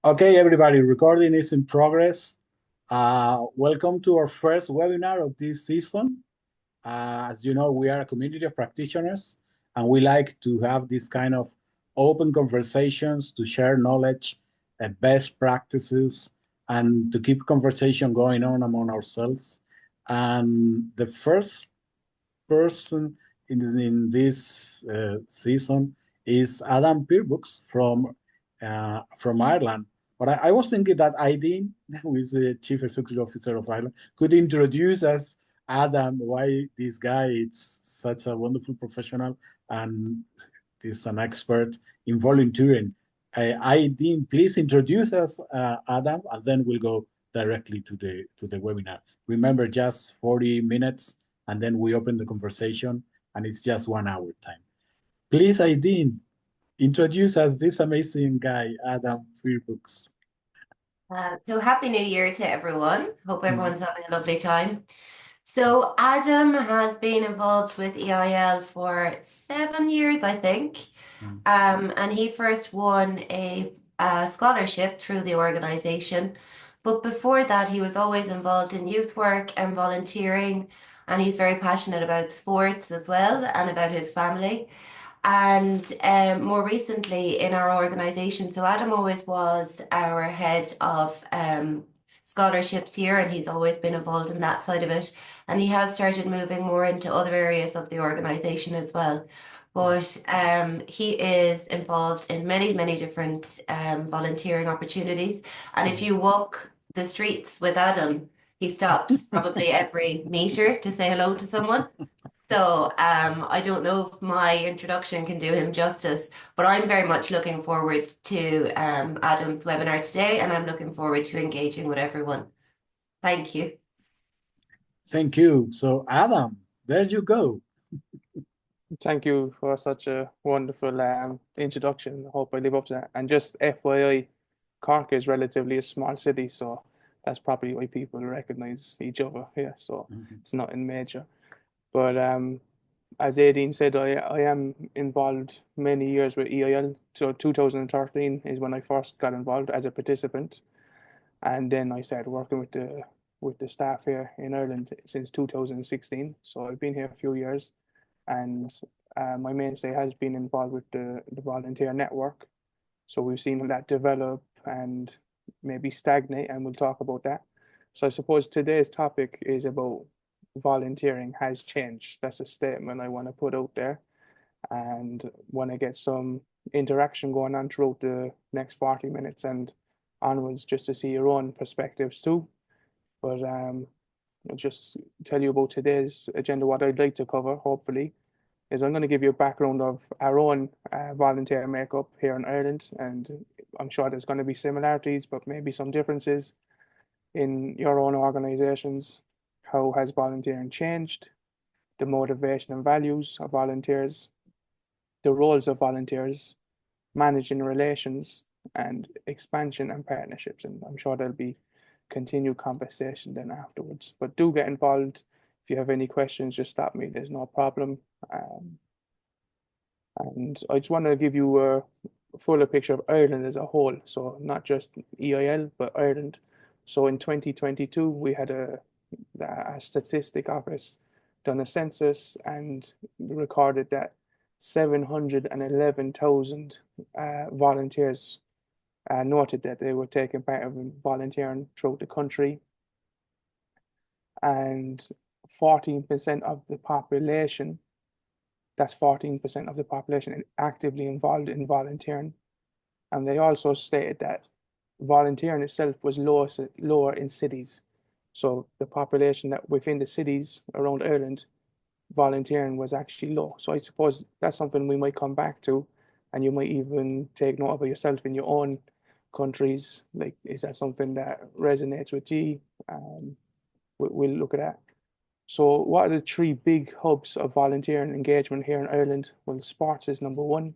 Okay, everybody, recording is in progress. Welcome to our first webinar of this season. As you know, we are a community of practitioners, and we like to have this kind of open conversations to share knowledge and best practices and to keep conversation going on among ourselves. And the first person in this season is Adam Peerbux from Ireland. But I was thinking that Aideen, who is the Chief Executive Officer of Ireland, could introduce us, Adam, why this guy is such a wonderful professional and is an expert in volunteering. Aideen, please introduce us, Adam, and then we'll go directly to the webinar. Remember, just 40 minutes and then we open the conversation, and it's just 1 hour time. Please, Aideen, introduce us this amazing guy, Adam Peerbux. So happy New Year to everyone. Hope everyone's having a lovely time. So Adam has been involved with EIL for 7 years, I think. And he first won a scholarship through the organization. But before that, he was always involved in youth work and volunteering. And he's very passionate about sports as well and about his family. And more recently in our organization, so Adam always was our head of scholarships here, and he's always been involved in that side of it. And he has started moving more into other areas of the organization as well. But he is involved in many, many different volunteering opportunities. And if you walk the streets with Adam, he stops probably every meter to say hello to someone. So I don't know if my introduction can do him justice, but I'm very much looking forward to Adam's webinar today, and I'm looking forward to engaging with everyone. Thank you. Thank you. So, Adam, there you go. Thank you for such a wonderful introduction. I hope I live up to that. And just FYI, Cork is relatively a small city, so that's probably why people recognize each other here. So it's not in major. But as Aideen said, I am involved many years with EIL. So 2013 is when I first got involved as a participant. And then I started working with the staff here in Ireland since 2016. So I've been here a few years, and my mainstay has been involved with the volunteer network. So we've seen that develop and maybe stagnate, and we'll talk about that. So I suppose today's topic is about volunteering has changed. That's a statement I want to put out there, and want to get some interaction going on throughout the next 40 minutes and onwards, just to see your own perspectives too. But I'll just tell you about today's agenda. What I'd like to cover, hopefully, is I'm going to give you a background of our own volunteer makeup here in Ireland, and I'm sure there's going to be similarities, but maybe some differences in your own organizations. How has volunteering changed? The motivation and values of volunteers, the roles of volunteers, managing relations, and expansion and partnerships. And I'm sure there'll be continued conversation then afterwards. But do get involved. If you have any questions, just stop me. There's no problem. And I just want to give you a fuller picture of Ireland as a whole. So not just EIL, but Ireland. So in 2022, we had a statistic office done a census and recorded that 711,000 volunteers noted that they were taking part in volunteering throughout the country, and 14% of the population, that's 14% of the population actively involved in volunteering. And they also stated that volunteering itself was lower in cities. So the population that within the cities around Ireland, volunteering was actually low. So I suppose that's something we might come back to, and you might even take note of it yourself in your own countries. Like, is that something that resonates with you? We'll look at that. So what are the three big hubs of volunteering engagement here in Ireland? Well, sports is number one.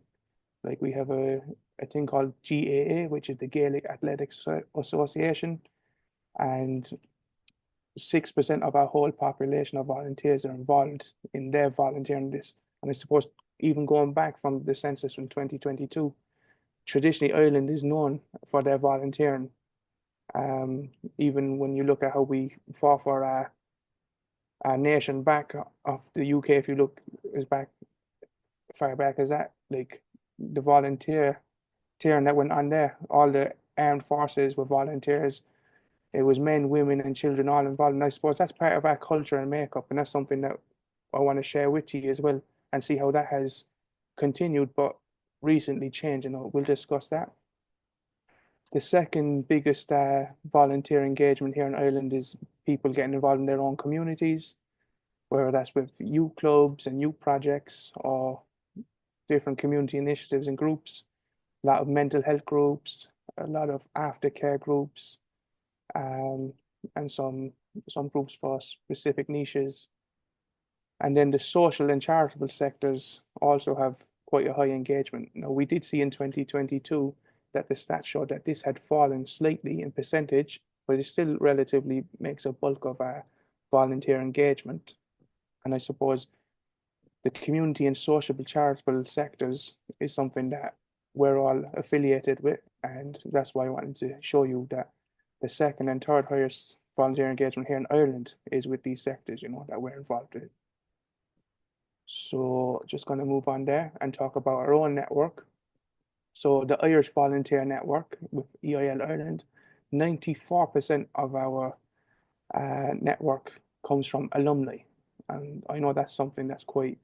Like, we have a thing called GAA, which is the Gaelic Athletics Association, and 6% of our whole population of volunteers are involved in their volunteering this. And I suppose even going back from the census from 2022, traditionally Ireland is known for their volunteering. Even when you look at how we fought for a nation back of the UK, if you look as far back as that, like the volunteering that went on there, all the armed forces were volunteers. It was men, women, and children all involved. And I suppose that's part of our culture and makeup, and that's something that I want to share with you as well and see how that has continued, but recently changed. And we'll discuss that. The second biggest volunteer engagement here in Ireland is people getting involved in their own communities, whether that's with youth clubs and youth projects or different community initiatives and groups, a lot of mental health groups, a lot of aftercare groups, and some groups for specific niches. And then the social and charitable sectors also have quite a high engagement. Now, we did see in 2022 that the stats showed that this had fallen slightly in percentage, but it still relatively makes a bulk of our volunteer engagement. And I suppose the community and sociable charitable sectors is something that we're all affiliated with. And that's why I wanted to show you that the second and third highest volunteer engagement here in Ireland is with these sectors, that we're involved with. So just going to move on there and talk about our own network. So the Irish Volunteer Network with EIL Ireland, 94% of our network comes from alumni. And I know that's something that's quite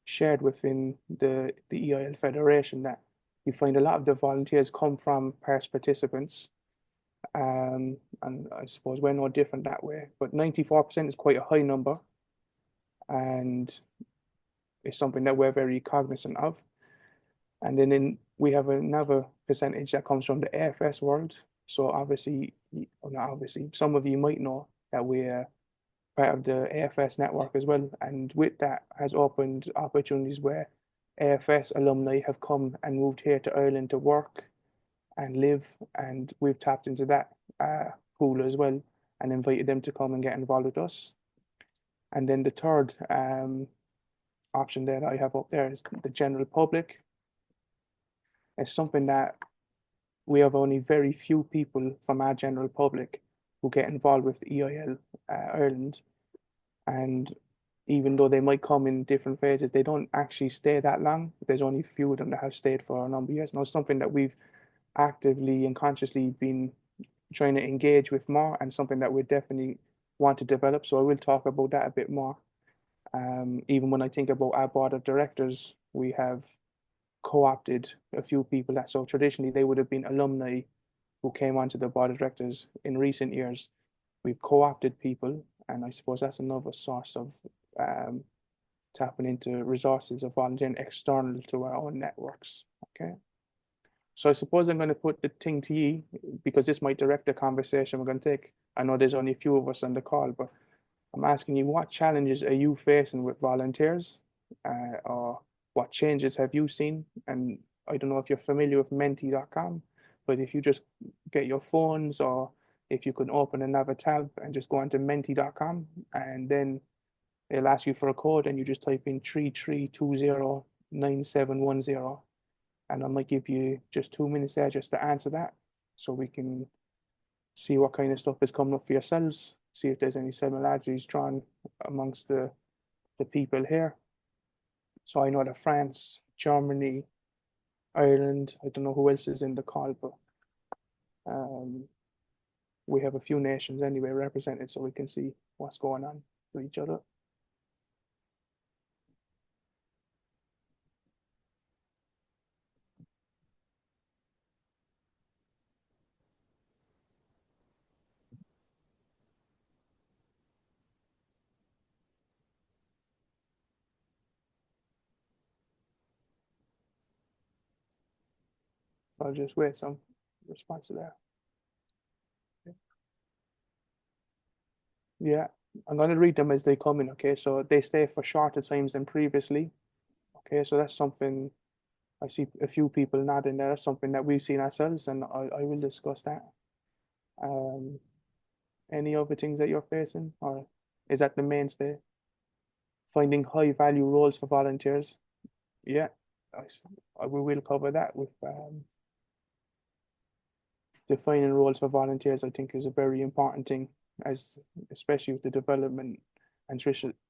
shared within the EIL Federation, that you find a lot of the volunteers come from past participants. And I suppose we're no different that way, but 94% is quite a high number. And it's something that we're very cognizant of. And then we have another percentage that comes from the AFS world. So obviously, or not obviously, some of you might know that we're part of the AFS network as well. And with that has opened opportunities where AFS alumni have come and moved here to Ireland to work and live. And we've tapped into that pool as well and invited them to come and get involved with us. And then the third option that I have up there is the general public. It's something that we have only very few people from our general public who get involved with the EIL Ireland. And even though they might come in different phases, they don't actually stay that long. There's only a few of them that have stayed for a number of years. Now, it's something that we've actively and consciously been trying to engage with more, and something that we definitely want to develop. So I will talk about that a bit more. Even when I think about our board of directors, we have co-opted a few people that, so traditionally they would have been alumni who came onto the board of directors. In recent years, we've co-opted people, and I suppose that's another source of tapping into resources of volunteering external to our own networks. Okay. So I suppose I'm going to put the thing to you, because this might direct the conversation we're going to take. I know there's only a few of us on the call, but I'm asking you, what challenges are you facing with volunteers, or what changes have you seen? And I don't know if you're familiar with menti.com, but if you just get your phones, or if you can open another tab and just go onto menti.com, and then it'll ask you for a code, and you just type in 33209710, and I might give you just 2 minutes there just to answer that, so we can see what kind of stuff is coming up for yourselves, see if there's any similarities drawn amongst the people here. So I know that France, Germany, Ireland, I don't know who else is in the call, but we have a few nations anyway represented, so we can see what's going on with each other. I'll just wait some response there. Yeah, I'm going to read them as they come in, okay? So they stay for shorter times than previously. Okay, so that's something, I see a few people nodding there. That's something that we've seen ourselves, and I will discuss that. Any other things that you're facing, or is that the mainstay? Finding high value roles for volunteers. Yeah, we will cover that with defining roles for volunteers, I think, is a very important thing, especially with the development and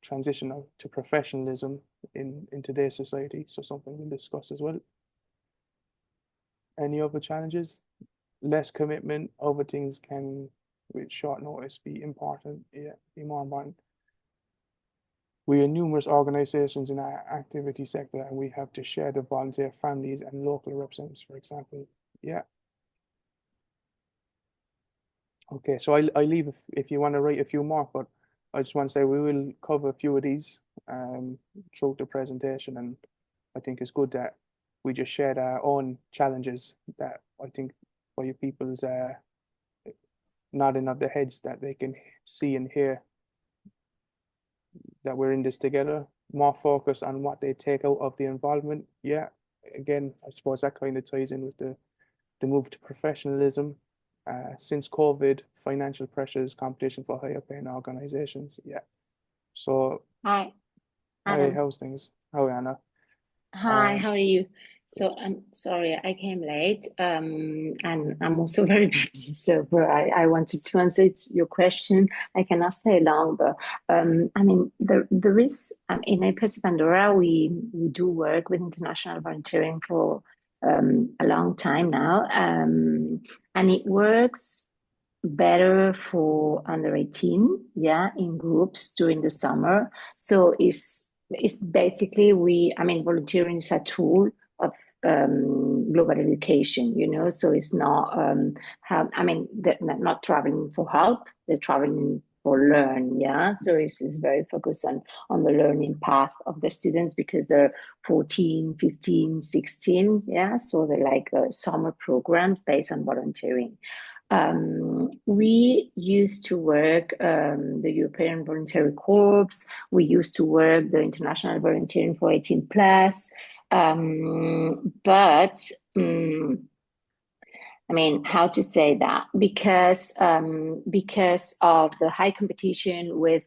transition to professionalism in today's society. So something we'll discuss as well. Any other challenges? Less commitment over things can, with short notice, be important. Yeah, be more important. We are numerous organizations in our activity sector, and we have to share the volunteer families and local representatives, for example. Yeah. Okay, so I leave if you want to write a few more, but I just want to say we will cover a few of these throughout the presentation, and I think it's good that we just shared our own challenges that I think for you people's nodding of their heads that they can see and hear that we're in this together, more focus on what they take out of the involvement. Yeah, again, I suppose that kind of ties in with the move to professionalism. Since COVID, financial pressures, competition for higher paying organizations. Yeah. So, Hi, hey, Adam. how's things? How are Anna? Hi, how are you? So I'm sorry I came late, and I'm also very busy. So but I wanted to answer your question. I cannot stay long, but I mean there is in IPSC Pandora we do work with international volunteering for a long time now, and it works better for under 18, yeah, in groups during the summer. So it's basically I mean, volunteering is a tool of global education, you know, so it's not, I mean, they're not traveling for help, they're traveling for learn, yeah. So it's very focused on the learning path of the students because they're 14, 15, 16, yeah. So they're like summer programs based on volunteering. We used to work the European Voluntary Corps. We used to work the International Volunteering for 18 plus. But I mean, how to say that? Because of the high competition with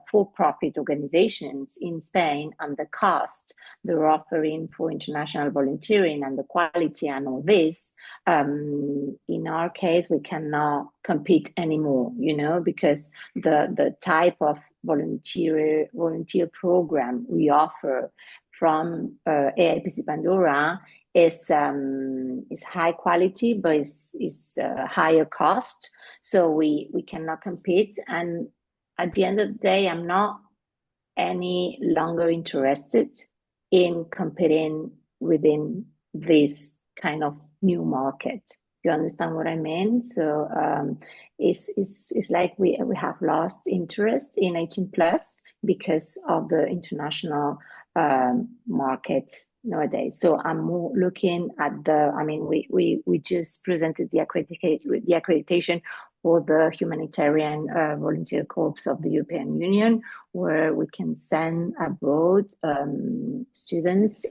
for-profit organizations in Spain and the cost they're offering for international volunteering and the quality and all this, in our case, we cannot compete anymore, you know, because the type of volunteer program we offer from EIPC Pandora is high quality, but is higher cost. So we cannot compete. And at the end of the day, I'm not any longer interested in competing within this kind of new market. You understand what I mean? So it's like we have lost interest in 18 plus because of the international market nowadays. So I'm more looking at I mean, we just presented the accreditation for the humanitarian volunteer corps of the European Union, where we can send abroad students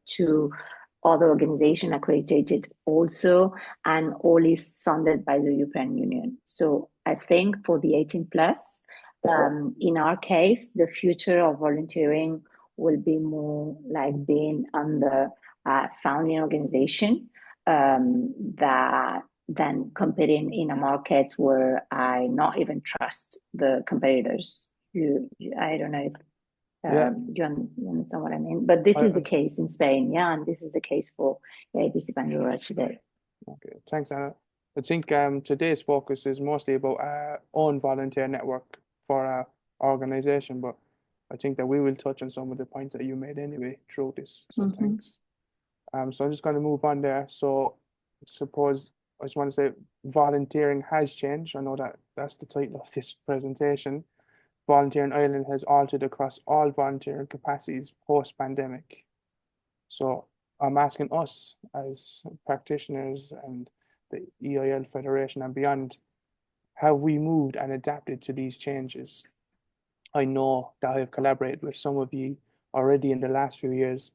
to other organizations accredited also, and all is funded by the European Union. So I think for the 18 plus, in our case, the future of volunteering will be more like being under a founding organization than competing in a market where I not even trust the competitors. I don't know if you understand what I mean, but this is the case in Spain, yeah, and this is the case for EIPC Pandora today. Okay, thanks, Anna. I think today's focus is mostly about our own volunteer network for our organization, but I think that we will touch on some of the points that you made anyway through this. So thanks. So I'm just going to move on there. So suppose I just want to say volunteering has changed. I know that that's the title of this presentation. Volunteering in Ireland has altered across all volunteering capacities post-pandemic. So I'm asking us as practitioners and the EIL Federation and beyond, have we moved and adapted to these changes? I know that I have collaborated with some of you already in the last few years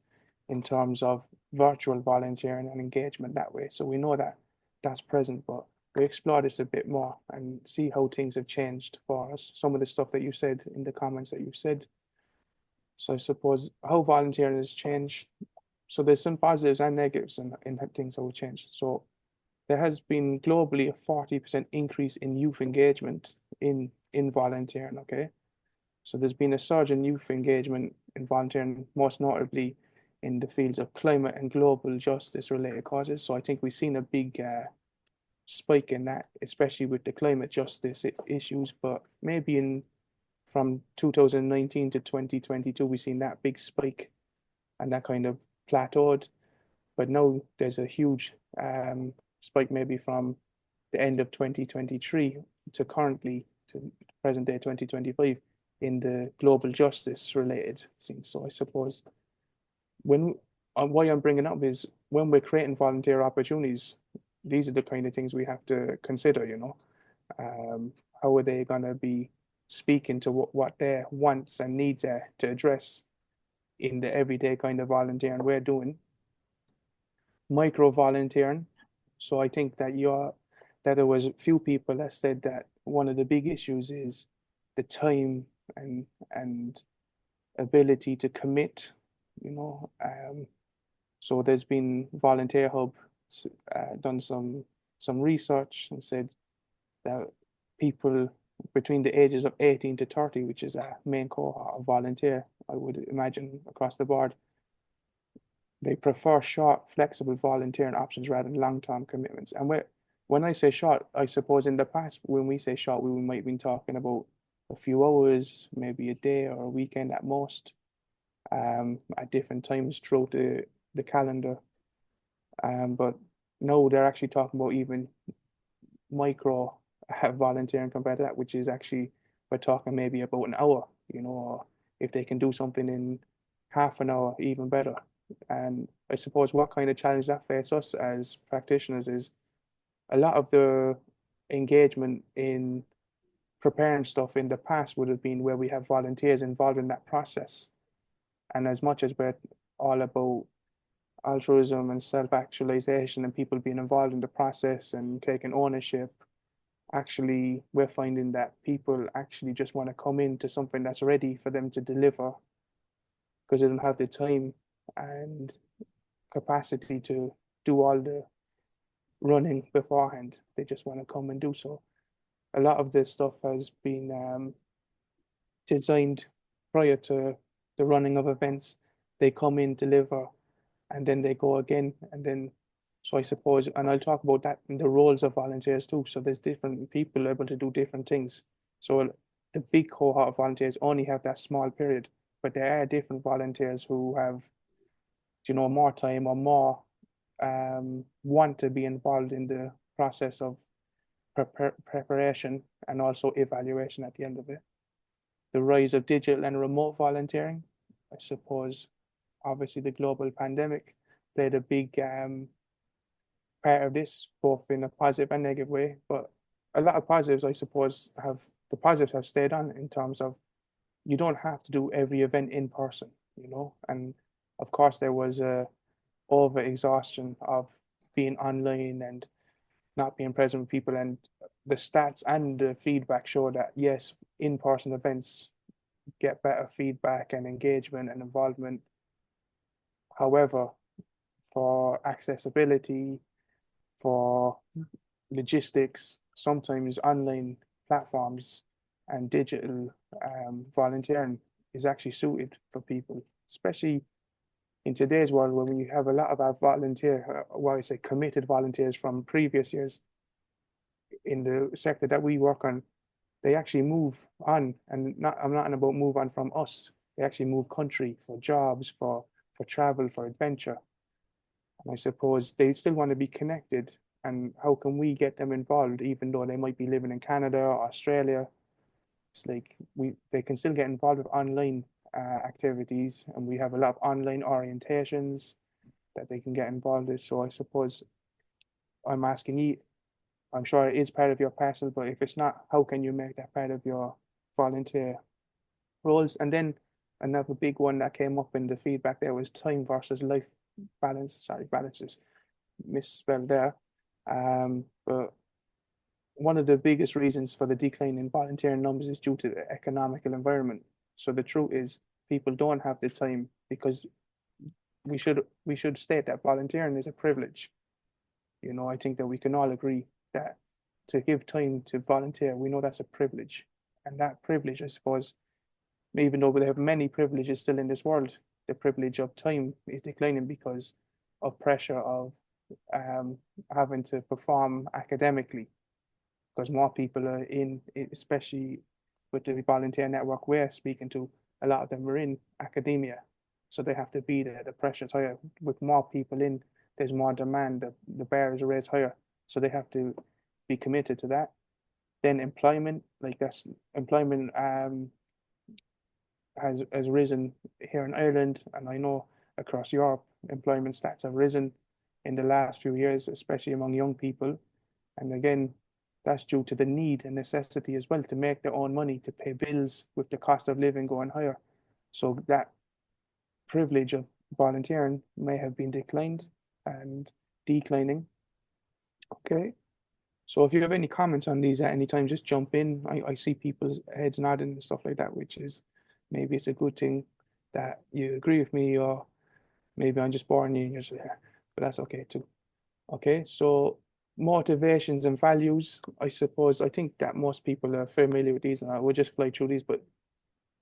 in terms of virtual volunteering and engagement that way. So we know that that's present, but we explore this a bit more and see how things have changed for us. Some of the stuff that you said in the comments that you said. So I suppose how volunteering has changed. So there's some positives and negatives in things that will change. So there has been globally a 40% increase in youth engagement in volunteering, okay? So there's been a surge in youth engagement in volunteering, most notably in the fields of climate and global justice related causes. So I think we've seen a big spike in that, especially with the climate justice issues, but maybe from 2019 to 2022, we've seen that big spike and that kind of plateaued. But now there's a huge spike maybe from the end of 2023 to currently to present day 2025 in the global justice related things. So I suppose why I'm bringing up is when we're creating volunteer opportunities, these are the kind of things we have to consider, you know. How are they going to be speaking to what their wants and needs are to address in the everyday kind of volunteering we're doing. Micro volunteering. So I think that there was a few people that said that one of the big issues is the time and ability to commit, you know. So there's been Volunteer Hub done some research and said that people between the ages of 18 to 30, which is a main cohort of volunteer, I would imagine across the board, they prefer short, flexible volunteering options rather than long-term commitments. And when I say short, I suppose in the past, when we say short, we might be talking about a few hours, maybe a day or a weekend at most, at different times throughout the calendar. But no, they're actually talking about even micro volunteering compared to that, which is actually, we're talking maybe about an hour, you know, or if they can do something in half an hour, even better. And I suppose what kind of challenge that faces us as practitioners is a lot of the engagement in preparing stuff in the past would have been where we have volunteers involved in that process. And as much as we're all about altruism and self-actualization and people being involved in the process and taking ownership, actually we're finding that people actually just want to come into something that's ready for them to deliver because they don't have the time and capacity to do all the running beforehand. They just want to come and do so. A lot of this stuff has been designed prior to the running of events. They come in, deliver, and then they go again. And then, so I suppose, and I'll talk about that in the roles of volunteers too. So there's different people able to do different things. So the big cohort of volunteers only have that small period, but there are different volunteers who have, you know, more time or more want to be involved in the process of preparation and also evaluation at the end of it. The rise of digital and remote volunteering, I suppose, obviously the global pandemic played a big part of this, both in a positive and negative way. But a lot of positives, I suppose, the positives have stayed on in terms of you don't have to do every event in person, you know. And of course, there was a over exhaustion of being online and not being present with people, and the stats and the feedback show that yes, in-person events get better feedback and engagement and involvement. However, for accessibility, for logistics, sometimes online platforms and digital volunteering is actually suited for people, especially in today's world where we have a lot of our committed volunteers from previous years in the sector that we work on. They actually move on, and I'm not about move on from us. They actually move country for jobs, for travel, for adventure. And I suppose they still want to be connected. And how can we get them involved, even though they might be living in Canada or Australia? It's like they can still get involved with online activities, and we have a lot of online orientations that they can get involved with. So I suppose I'm asking you, I'm sure it is part of your parcel, but if it's not, how can you make that part of your volunteer roles? And then another big one that came up in the feedback there was time versus life balance. Sorry, balance is misspelled there. But one of the biggest reasons for the decline in volunteering numbers is due to the economical environment. So the truth is people don't have the time, because we should state that volunteering is a privilege. You know, I think that we can all agree that to give time to volunteer, we know that's a privilege. And that privilege, I suppose, even though we have many privileges still in this world, the privilege of time is declining because of pressure of having to perform academically, because more people are in, especially with the volunteer network we're speaking to, a lot of them are in academia. So they have to be there. The pressure's higher. With more people in, there's more demand. The bar is raised higher. So they have to be committed to that. Then employment, like that's employment has risen here in Ireland, and I know across Europe, employment stats have risen in the last few years, especially among young people. And again, that's due to the need and necessity as well to make their own money to pay bills with the cost of living going higher. So that privilege of volunteering may have been declined and declining. Okay. So if you have any comments on these at any time, just jump in. I see people's heads nodding and stuff like that, which is maybe it's a good thing that you agree with me, or maybe I'm just boring you and you're just there, but that's okay too. Okay, so motivations and values, I suppose, I think that most people are familiar with these, and I will just fly through these, but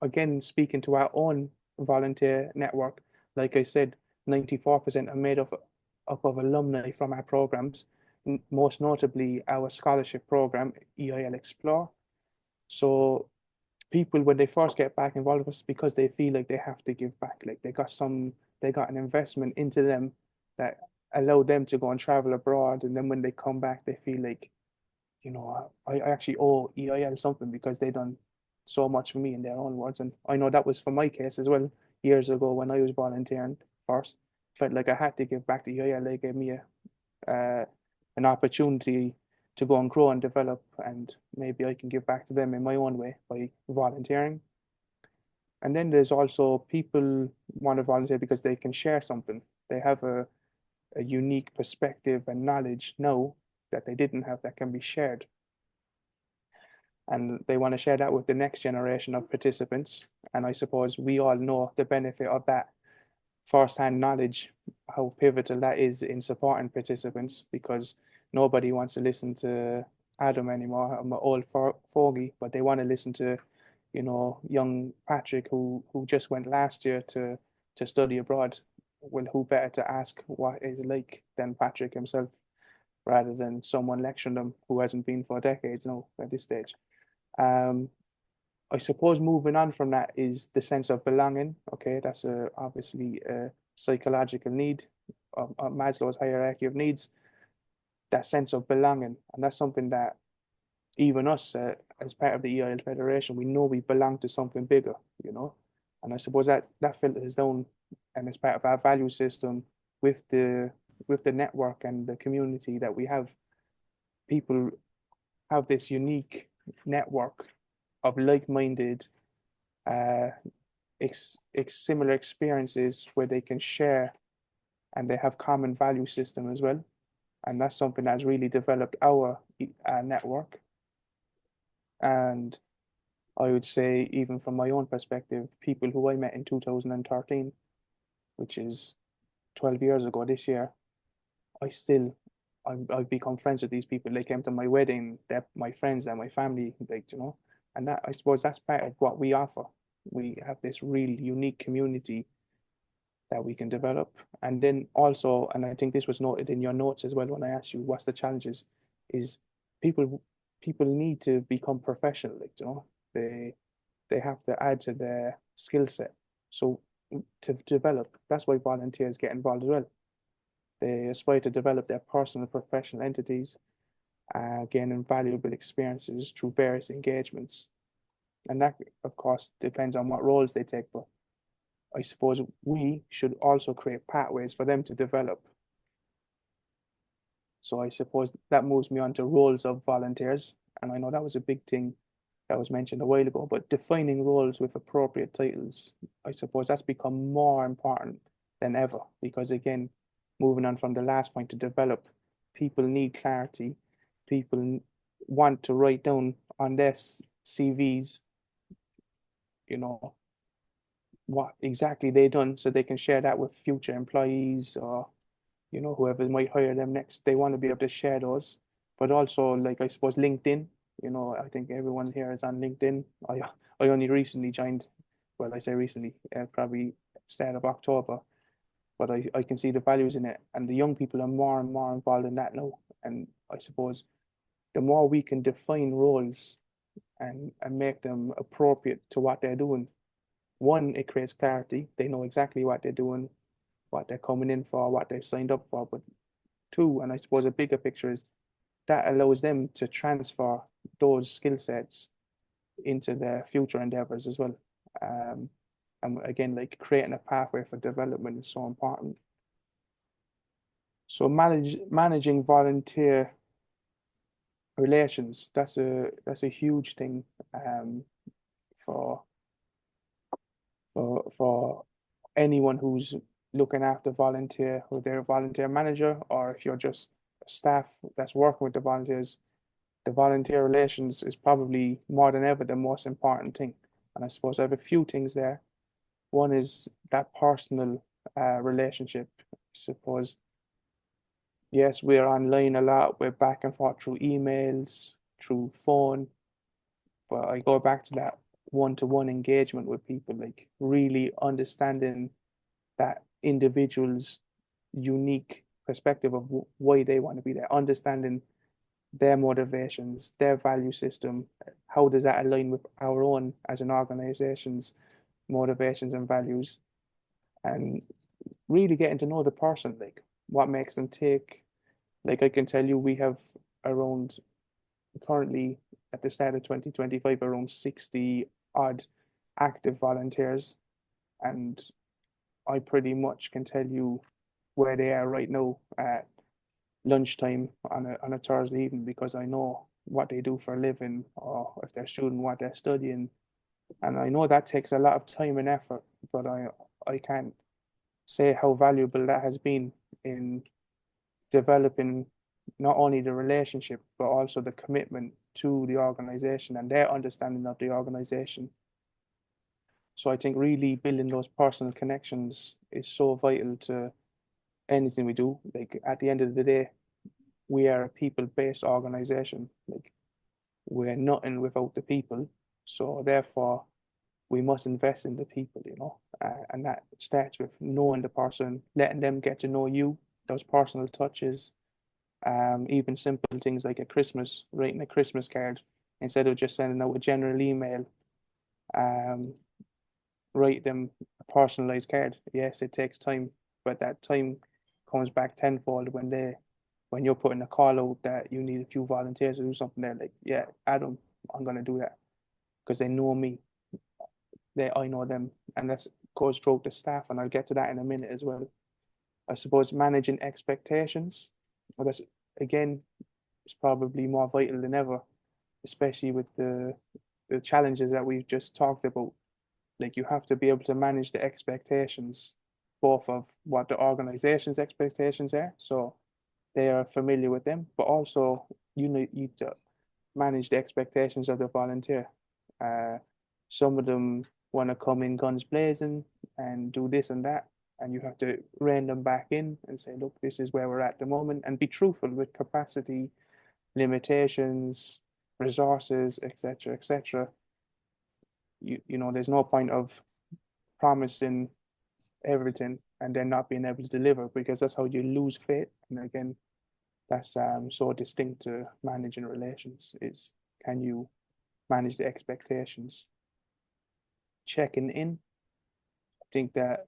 again, speaking to our own volunteer network, like I said, 94% are made up of alumni from our programs, most notably our scholarship program, EIL Explore. So people, when they first get back involved with us, because they feel like they have to give back, like they got an investment into them that allowed them to go and travel abroad, and then when they come back, they feel like, you know, I actually owe EIL something because they done so much for me in their own words. And I know that was for my case as well years ago when I was volunteering first. Felt like I had to give back to EIL. They gave me an opportunity to go and grow and develop, and maybe I can give back to them in my own way by volunteering. And then there's also people want to volunteer because they can share something. They have a unique perspective and knowledge now that they didn't have that can be shared. And they want to share that with the next generation of participants. And I suppose we all know the benefit of that first-hand knowledge, how pivotal that is in supporting participants, because nobody wants to listen to Adam anymore. I'm an old fogey, but they want to listen to, you know, young Patrick who just went last year to study abroad. Well, who better to ask what it's like than Patrick himself, rather than someone lecturing them who hasn't been for decades now at this stage. I suppose moving on from that is the sense of belonging. Okay, that's obviously a psychological need of Maslow's hierarchy of needs. That sense of belonging, and that's something that even us, as part of the EIL Federation, we know we belong to something bigger, you know. And I suppose that filters down, and as part of our value system with the network and the community that we have, people have this unique network of like-minded, similar experiences where they can share, and they have common value system as well. And that's something that's really developed our network. And I would say, even from my own perspective, people who I met in 2013, which is 12 years ago this year, I've become friends with these people. They came to my wedding, they're my friends and my family, like, you know, and that, I suppose that's part of what we offer. We have this really unique community that we can develop. And then also, and I think this was noted in your notes as well when I asked you what's the challenges, is people need to become professional, like, you know, they have to add to their skill set. So to develop, that's why volunteers get involved as well. They aspire to develop their personal and professional entities, gaining valuable experiences through various engagements. And that, of course, depends on what roles they take, but I suppose we should also create pathways for them to develop. So I suppose that moves me on to roles of volunteers. And I know that was a big thing that was mentioned a while ago, but defining roles with appropriate titles, I suppose that's become more important than ever, because again, moving on from the last point, to develop, people need clarity. People want to write down on their CVs, you know, what exactly they done, so they can share that with future employees or you know, whoever might hire them next, they want to be able to share those. But also, like, I suppose LinkedIn, you know, I think everyone here is on LinkedIn. I only recently joined, well, I say recently, probably start of October, but I can see the values in it. And the young people are more and more involved in that now. And I suppose the more we can define roles and make them appropriate to what they're doing, one, it creates clarity. They know exactly what they're doing, what they're coming in for, what they've signed up for. But two, and I suppose a bigger picture is that allows them to transfer those skill sets into their future endeavors as well. And again, like creating a pathway for development is so important. So managing volunteer relations, that's a huge thing for anyone who's looking after volunteer, or they're a volunteer manager, or if you're just staff that's working with the volunteers, the volunteer relations is probably more than ever the most important thing. And I suppose I have a few things there. One is that personal relationship. I suppose, yes, we're online a lot. We're back and forth through emails, through phone. But I go back to that one-to-one engagement with people, like really understanding that individual's unique perspective of why they want to be there, understanding their motivations, their value system, how does that align with our own as an organization's motivations and values, and really getting to know the person, like what makes them tick. Like I can tell you, we have around, currently at the start of 2025, around 60 odd active volunteers, and I pretty much can tell you where they are right now at lunchtime on a Thursday evening, because I know what they do for a living, or if they're student, what they're studying. And I know that takes a lot of time and effort, but I can't say how valuable that has been in developing not only the relationship, but also the commitment to the organization and their understanding of the organization. So I think really building those personal connections is so vital to anything we do. Like at the end of the day, we are a people-based organization. Like we're nothing without the people. So therefore, we must invest in the people, you know, and that starts with knowing the person, letting them get to know you, those personal touches, even simple things like at Christmas, writing a Christmas card instead of just sending out a general email. Write them a personalized card. Yes, it takes time, but that time comes back tenfold when you're putting a call out that you need a few volunteers to do something. They're like, yeah, Adam, I'm gonna do that because they know me. I know them, and that goes throughout the staff, and I'll get to that in a minute as well. I suppose managing expectations, well, that's again, is probably more vital than ever, especially with the challenges that we've just talked about. Like you have to be able to manage the expectations, both of what the organization's expectations are, so they are familiar with them, but also you need to manage the expectations of the volunteer. Some of them want to come in guns blazing and do this and that, and you have to rein them back in and say, look, this is where we're at the moment, and be truthful with capacity, limitations, resources, etc., etc. You know, there's no point of promising everything and then not being able to deliver, because that's how you lose faith. And again, that's so distinct to managing relations, is can you manage the expectations? Checking in. I think that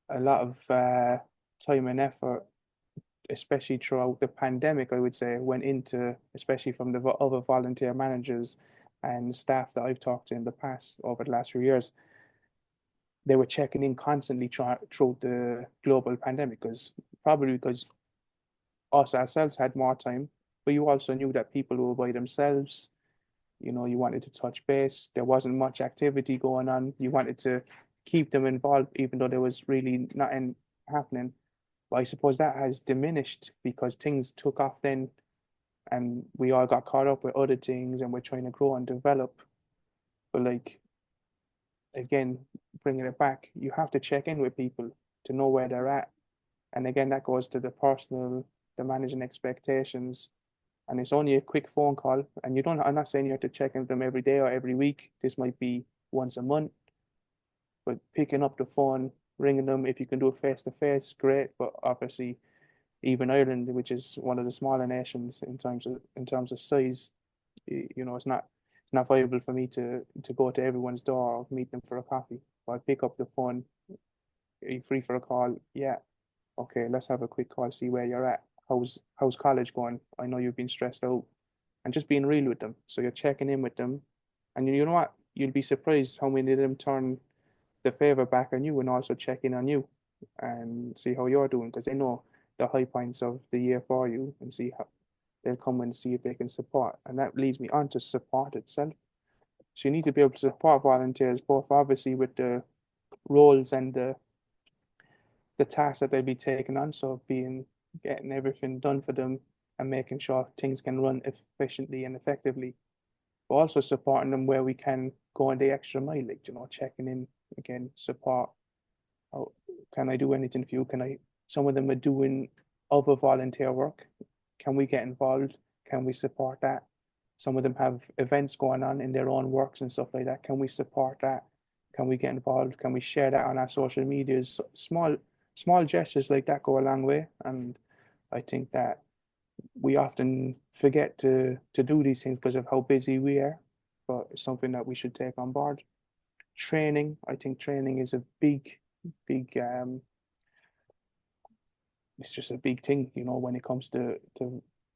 a lot of time and effort, especially throughout the pandemic, I would say, went into, especially from the other volunteer managers and staff that I've talked to in the past over the last few years. They were checking in constantly through the global pandemic, probably because us ourselves had more time, but you also knew that people were by themselves. You know, you wanted to touch base. There wasn't much activity going on. You wanted to keep them involved, even though there was really nothing happening. But I suppose that has diminished because things took off then, and we all got caught up with other things, and we're trying to grow and develop. But like, again, bringing it back, you have to check in with people to know where they're at. And again, that goes to the personal, the managing expectations. And it's only a quick phone call. And I'm not saying you have to check in with them every day or every week. This might be once a month. But picking up the phone, ringing them, if you can do it face to face, great. But obviously, even Ireland, which is one of the smaller nations in terms of size, it's not viable for me to go to everyone's door or meet them for a coffee. But I pick up the phone. Are you free for a call? Yeah. Okay, let's have a quick call, see where you're at. How's college going? I know you've been stressed out. And just being real with them. So you're checking in with them. And you know what? You'll be surprised how many of them turn the favor back on you and also check in on you and see how you're doing, because they know the high points of the year for you, and see how they'll come and see if they can support. And that leads me on to support itself. So you need to be able to support volunteers, both obviously with the roles and the tasks that they'll be taking on. So getting everything done for them and making sure things can run efficiently and effectively, but also supporting them where we can go on the extra mile, like, checking in again, support. How can I do anything for you? Some of them are doing other volunteer work. Can we get involved? Can we support that? Some of them have events going on in their own works and stuff like that. Can we support that? Can we get involved? Can we share that on our social medias? Small gestures like that go a long way. And I think that we often forget to do these things because of how busy we are, but it's something that we should take on board. Training, I think training is a big, it's just a big thing, when it comes to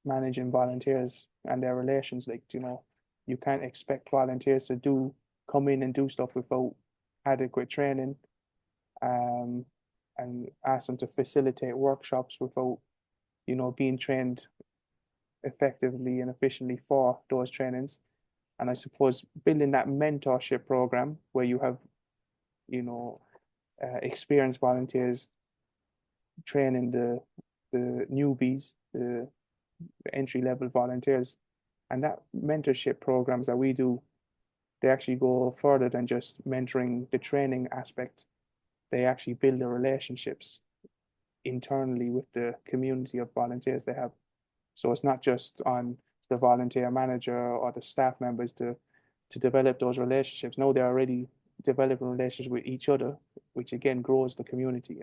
managing volunteers and their relations. Like, you can't expect volunteers to come in and do stuff without adequate training, and ask them to facilitate workshops without, being trained effectively and efficiently for those trainings. And I suppose building that mentorship program where you have, experienced volunteers training the newbies, the entry-level volunteers, and that mentorship programs that we do, they actually go further than just mentoring the training aspect. They actually build the relationships internally with the community of volunteers they have. So it's not just on the volunteer manager or the staff members to develop those relationships. No, they're already developing relationships with each other, which again grows the community,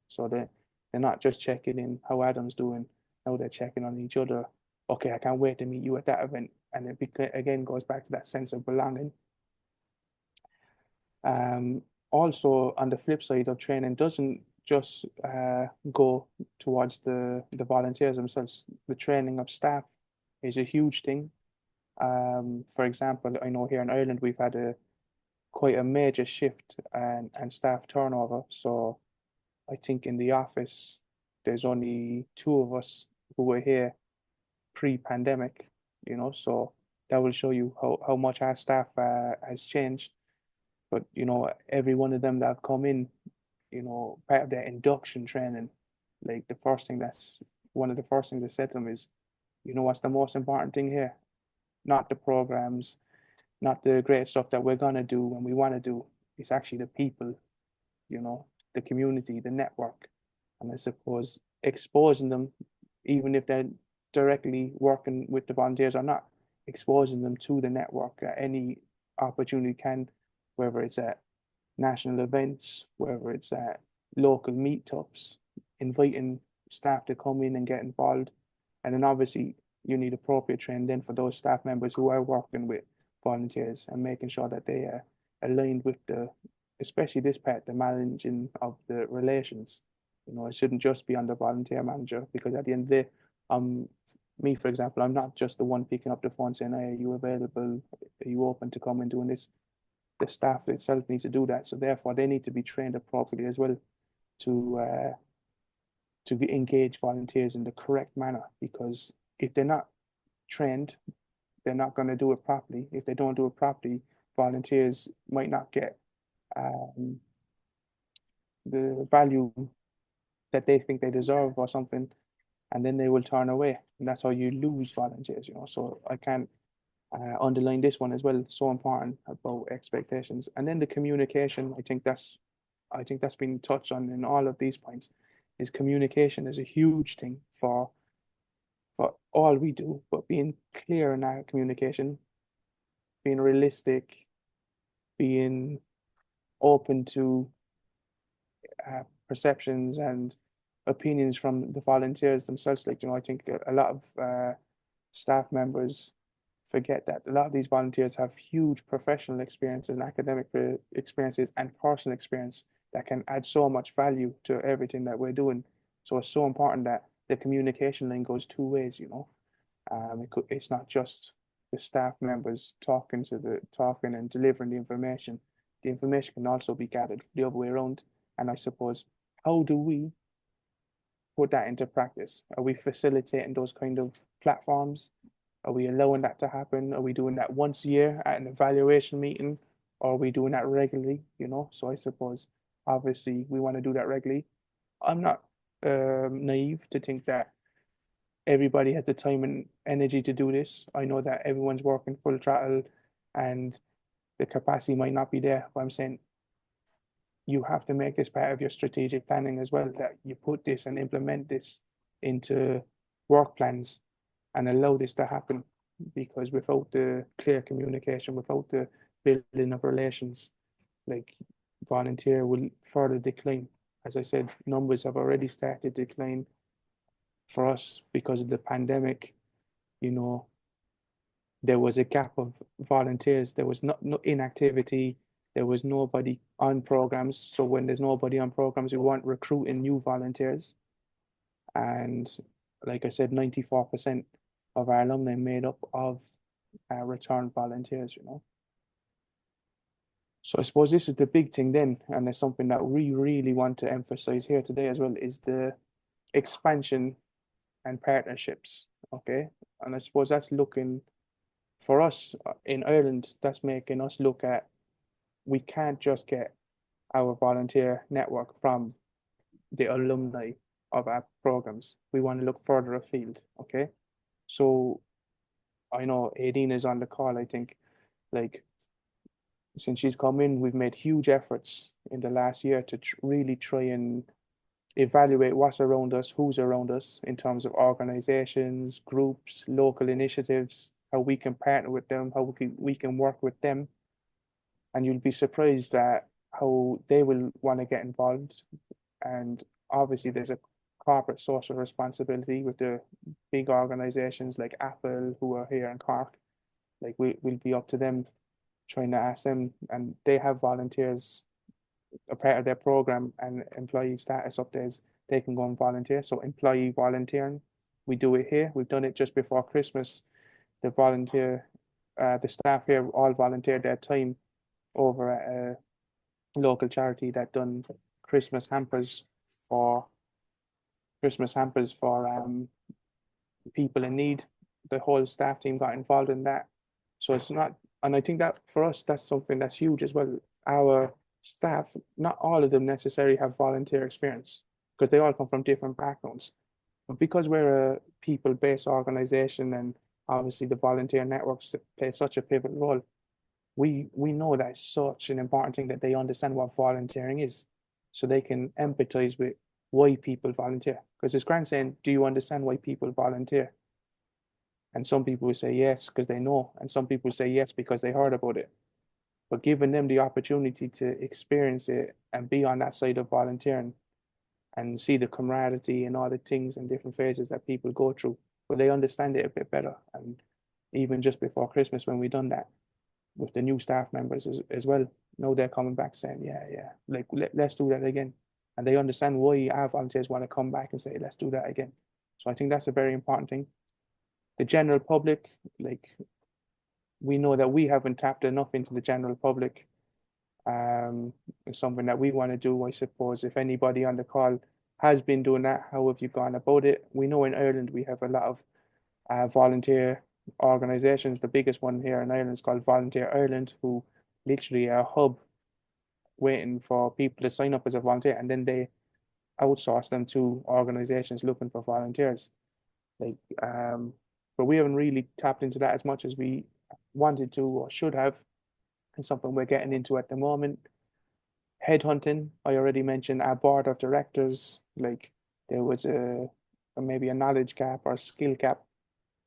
So they're not just checking in how Adam's doing. No, they're checking on each other. Okay, I can't wait to meet you at that event. And it again goes back to that sense of belonging. Also, on the flip side of training, doesn't just go towards the volunteers themselves. The training of staff is a huge thing. For example, I know here in Ireland we've had quite a major shift and staff turnover. So I think in the office there's only 2 of us who were here pre-pandemic. So that will show you how much our staff has changed. But every one of them that have come in, part of their induction training, like one of the first things I said to them is, what's the most important thing here? Not the programs, not the great stuff that we're gonna do and we want to do. It's actually the people, the community, the network. And I suppose exposing them, even if they're directly working with the volunteers or not, exposing them to the network at any opportunity can, whether it's at national events, whether it's at local meetups, inviting staff to come in and get involved. And then obviously you need appropriate training then for those staff members who are working with volunteers and making sure that they are aligned with especially this part, the managing of the relations. It shouldn't just be on the volunteer manager, because at the end of the day, me, for example, I'm not just the one picking up the phone saying, hey, are you available? Are you open to come and doing this? The staff itself needs to do that. So therefore, they need to be trained appropriately as well to engage volunteers in the correct manner. Because if they're not trained, they're not going to do it properly. If they don't do it properly, volunteers might not get the value that they think they deserve or something, and then they will turn away. And that's how you lose volunteers, So I can't underline this one as well. So important about expectations. And then the communication, I think that's been touched on in all of these points. is communication is a huge thing for all we do, but being clear in our communication, being realistic, being open to perceptions and opinions from the volunteers themselves. Like, I think a lot of staff members forget that a lot of these volunteers have huge professional experience and academic experiences and personal experience that can add so much value to everything that we're doing. So it's so important that the communication line goes two ways, it's not just the staff members talking and delivering the information. The information can also be gathered the other way around. And I suppose, how do we put that into practice? Are we facilitating those kind of platforms? Are we allowing that to happen? Are we doing that once a year at an evaluation meeting? Or are we doing that regularly? So I suppose, obviously, we want to do that regularly. I'm not naive to think that everybody has the time and energy to do this. I know that everyone's working full throttle and the capacity might not be there, but I'm saying you have to make this part of your strategic planning as well, that you put this and implement this into work plans and allow this to happen, because without the clear communication, without the building of relations, like, volunteer will further decline. As I said, numbers have already started to decline for us because of the pandemic. There was a gap of volunteers. There was no inactivity. There was nobody on programs. So when there's nobody on programs, we weren't recruiting new volunteers. And like I said, 94% of our alumni made up of return volunteers, So I suppose this is the big thing then, and it's something that we really want to emphasize here today as well, is the expansion and partnerships, okay? And I suppose that's looking, for us in Ireland, that's making us look at, we can't just get our volunteer network from the alumni of our programs. We want to look further afield, okay? So I know Aideen is on the call. I think, like, since she's come in, we've made huge efforts in the last year to really try and evaluate what's around us, who's around us, in terms of organizations, groups, local initiatives, how we can partner with them, how we can work with them. And you'll be surprised at how they will want to get involved. And obviously there's a corporate social responsibility with the big organizations like Apple, who are here in Cork. Like, we'll be up to them, trying to ask them, and they have volunteers, a part of their program and employee status updates, they can go and volunteer. So employee volunteering, we do it here. We've done it just before Christmas. The staff here all volunteered their time over at a local charity that done Christmas hampers for people in need. The whole staff team got involved in that. So it's not, and I think that for us, that's something that's huge as well. Our staff, not all of them necessarily have volunteer experience, because they all come from different backgrounds. But because we're a people-based organization, and obviously the volunteer networks play such a pivotal role, we know that it's such an important thing that they understand what volunteering is, so they can empathize with why people volunteer. Because it's grand saying, do you understand why people volunteer? And some people will say yes because they know, and some people say yes because they heard about it. But giving them the opportunity to experience it and be on that side of volunteering and see the camaraderie and all the things and different phases that people go through, but they understand it a bit better. And even just before Christmas, when we done that with the new staff members as well, now they're coming back saying, yeah, like, let's do that again. And they understand why our volunteers want to come back and say, let's do that again. So I think that's a very important thing. The general public, like, we know that we haven't tapped enough into the general public. It's something that we want to do, I suppose. If anybody on the call has been doing that, how have you gone about it? We know in Ireland we have a lot of volunteer organizations. The biggest one here in Ireland is called Volunteer Ireland, who literally are a hub waiting for people to sign up as a volunteer, and then they outsource them to organizations looking for volunteers. Like, but we haven't really tapped into that as much as we wanted to or should have. It's something we're getting into at the moment. Headhunting, I already mentioned our board of directors. Like, there was maybe a knowledge gap or skill gap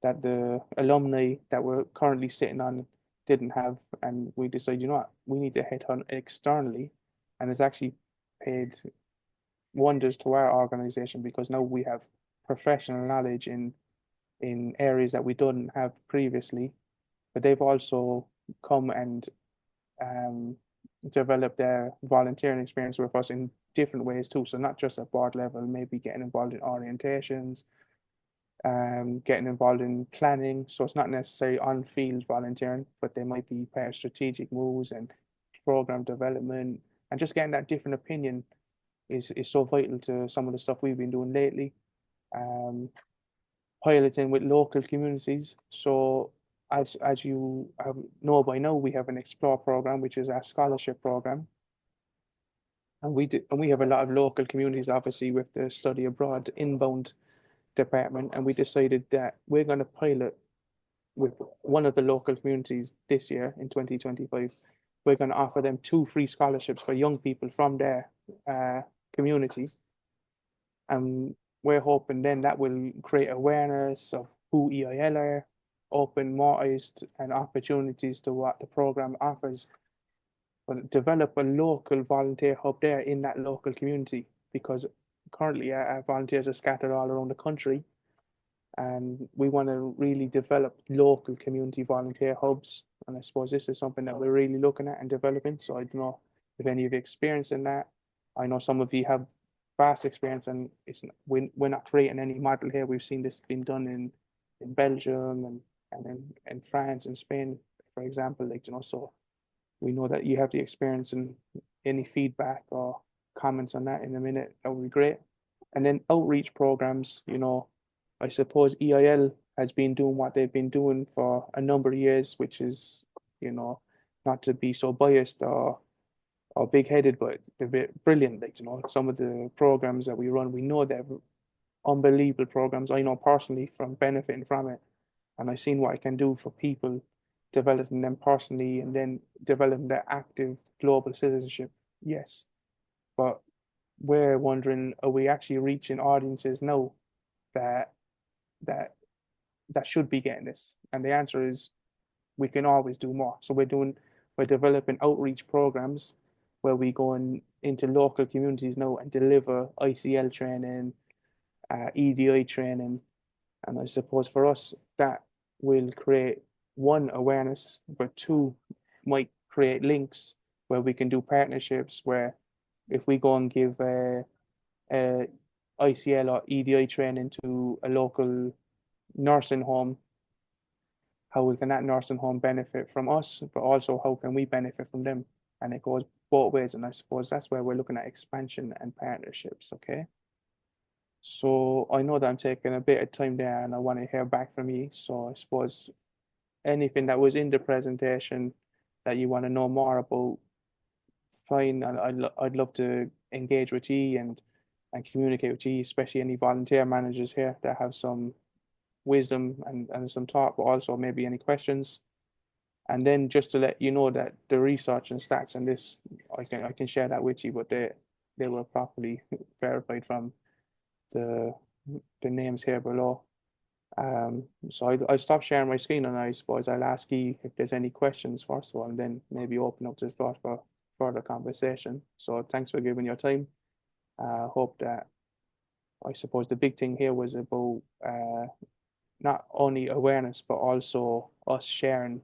that the alumni that we're currently sitting on didn't have, and we decided, you know what, we need to headhunt externally, and it's actually paid wonders to our organization because now we have professional knowledge in areas that we didn't have previously, but they've also come and develop their volunteering experience with us in different ways too. So not just at board level, maybe getting involved in orientations, getting involved in planning. So it's not necessarily on-field volunteering, but they might be part of strategic moves and program development, and just getting that different opinion is so vital to some of the stuff we've been doing lately. Piloting with local communities. So as you know by now, we have an Explore program, which is our scholarship program. And we have a lot of local communities, obviously, with the study abroad inbound department. And we decided that we're going to pilot with one of the local communities this year in 2025. We're going to offer them 2 free scholarships for young people from their communities. And we're hoping then that will create awareness of who EIL are, open more eyes and opportunities to what the program offers, but develop a local volunteer hub there in that local community, because currently our volunteers are scattered all around the country, and we want to really develop local community volunteer hubs. And I suppose this is something that we're really looking at and developing. So I don't know if any of you experienced in that. I know some of you have vast experience, and we're not creating any model here. We've seen this being done in Belgium and in France and Spain, for example. Like, you know, so we know that you have the experience, and any feedback or comments on that in a minute, that would be great. And then outreach programs, you know, I suppose EIL has been doing what they've been doing for a number of years, which is, you know, not to be so biased or big-headed, but they're brilliant. Like, you know, some of the programs that we run, we know they're unbelievable programs. I know personally from benefiting from it, and I've seen what I can do for people, developing them personally, and then developing their active global citizenship. Yes, but we're wondering, are we actually reaching audiences now that should be getting this? And the answer is we can always do more. So we're developing outreach programs where we go into local communities now and deliver ICL training, EDI training. And I suppose for us, that will create, 1, awareness, but 2, might create links where we can do partnerships where if we go and give a ICL or EDI training to a local nursing home, how can that nursing home benefit from us, but also how can we benefit from them? And it goes both ways. And I suppose that's where we're looking at expansion and partnerships. Okay. So I know that I'm taking a bit of time there, and I want to hear back from you. So I suppose anything that was in the presentation that you want to know more about, fine. And I'd love to engage with you and communicate with you, especially any volunteer managers here that have some wisdom and some thought, but also maybe any questions. And then just to let you know that the research and stats and this, I can share that with you, but they were properly verified from the names here below. So I stop sharing my screen, and I suppose I'll ask you if there's any questions first of all, and then maybe open up the floor for further conversation. So thanks for giving your time. Hope that, I suppose the big thing here was about not only awareness, but also us sharing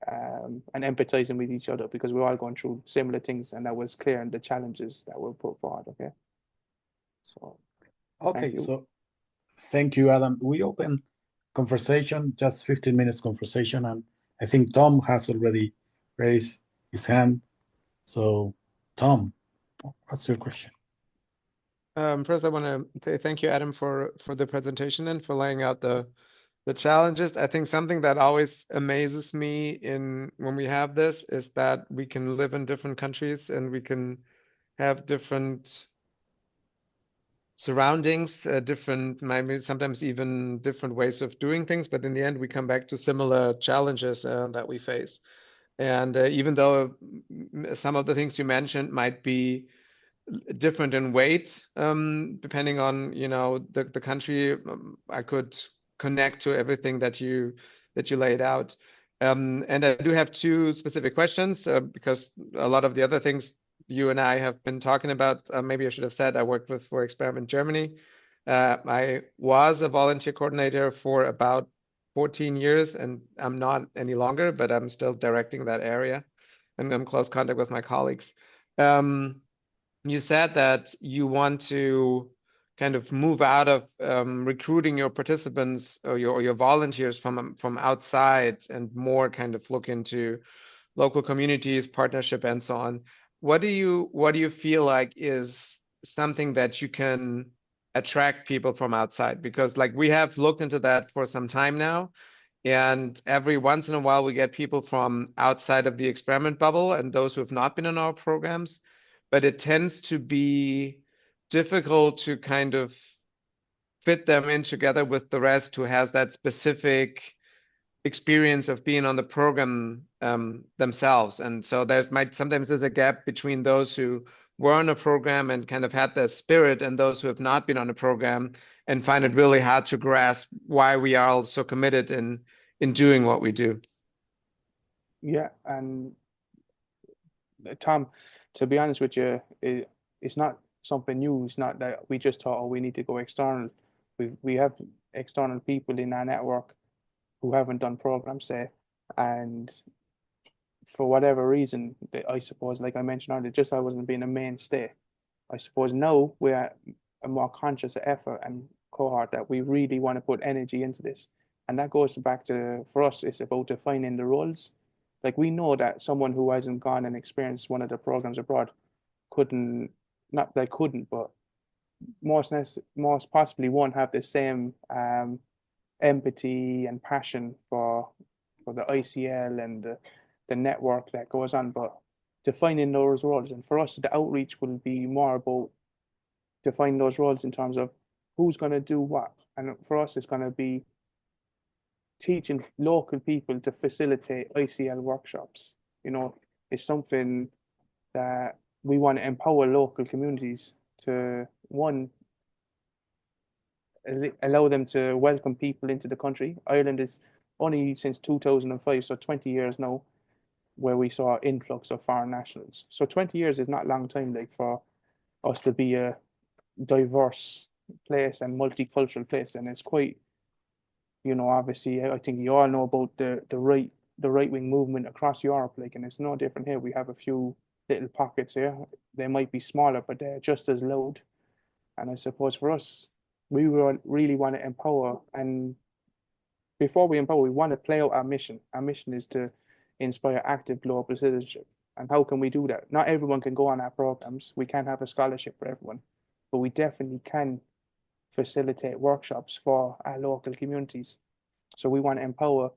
and empathizing with each other, because we're all going through similar things, and that was clear in the challenges that were put forward. Okay. So. Okay, so thank you, Adam. We open conversation, just 15 minutes conversation, and I think Tom has already raised his hand. So, Tom, what's your question? First, I want to say thank you, Adam, for the presentation and for laying out the challenges. I think something that always amazes me when we have this is that we can live in different countries and we can have different surroundings, different, maybe sometimes even different ways of doing things, but in the end we come back to similar challenges that we face. And even though some of the things you mentioned might be different in weight, depending on, you know, the country. I could connect to everything that you laid out. And I do have two specific questions, because a lot of the other things you and I have been talking about, maybe I should have said I worked with for Experiment Germany. I was a volunteer coordinator for about 14 years, and I'm not any longer, but I'm still directing that area, and I'm in close contact with my colleagues. You said that you want to kind of move out of recruiting your participants or your volunteers from outside and more kind of look into local communities, partnership, and so on. What do you feel like is something that you can attract people from outside? Because like we have looked into that for some time now, and every once in a while we get people from outside of the experiment bubble and those who have not been in our programs, but it tends to be difficult to kind of fit them in together with the rest who has that specific experience of being on the program themselves. And so sometimes there's a gap between those who were on a program and kind of had the spirit and those who have not been on a program and find it really hard to grasp why we are all so committed in doing what we do. Yeah, and Tom, to be honest with you, it's not something new. It's not that we just thought, oh, we need to go external. We have external people in our network who haven't done programs, say, and for whatever reason, I suppose, like I mentioned earlier, just I wasn't being a mainstay. I suppose now we're a more conscious effort and cohort that we really want to put energy into this. And that goes back to, for us, it's about defining the roles. Like we know that someone who hasn't gone and experienced one of the programs abroad couldn't, not they couldn't, but most possibly won't have the same empathy and passion for the ICL and the network that goes on. But defining those roles, and for us, the outreach will be more about defining those roles in terms of who's going to do what. And for us, it's going to be teaching local people to facilitate ICL workshops. You know, it's something that we want to empower local communities to, one, allow them to welcome people into the country. Ireland is only since 2005, so 20 years now, where we saw influx of foreign nationals. So 20 years is not a long time, like, for us to be a diverse place and multicultural place. And it's quite, you know, obviously, I think you all know about the right-wing movement across Europe, like, and it's no different here. We have a few little pockets here. They might be smaller, but they're just as loud. And I suppose for us, we really want to empower. And before we empower, we want to play out our mission. Our mission is to inspire active global citizenship. And how can we do that? Not everyone can go on our programs. We can't have a scholarship for everyone, but we definitely can facilitate workshops for our local communities. So we want to empower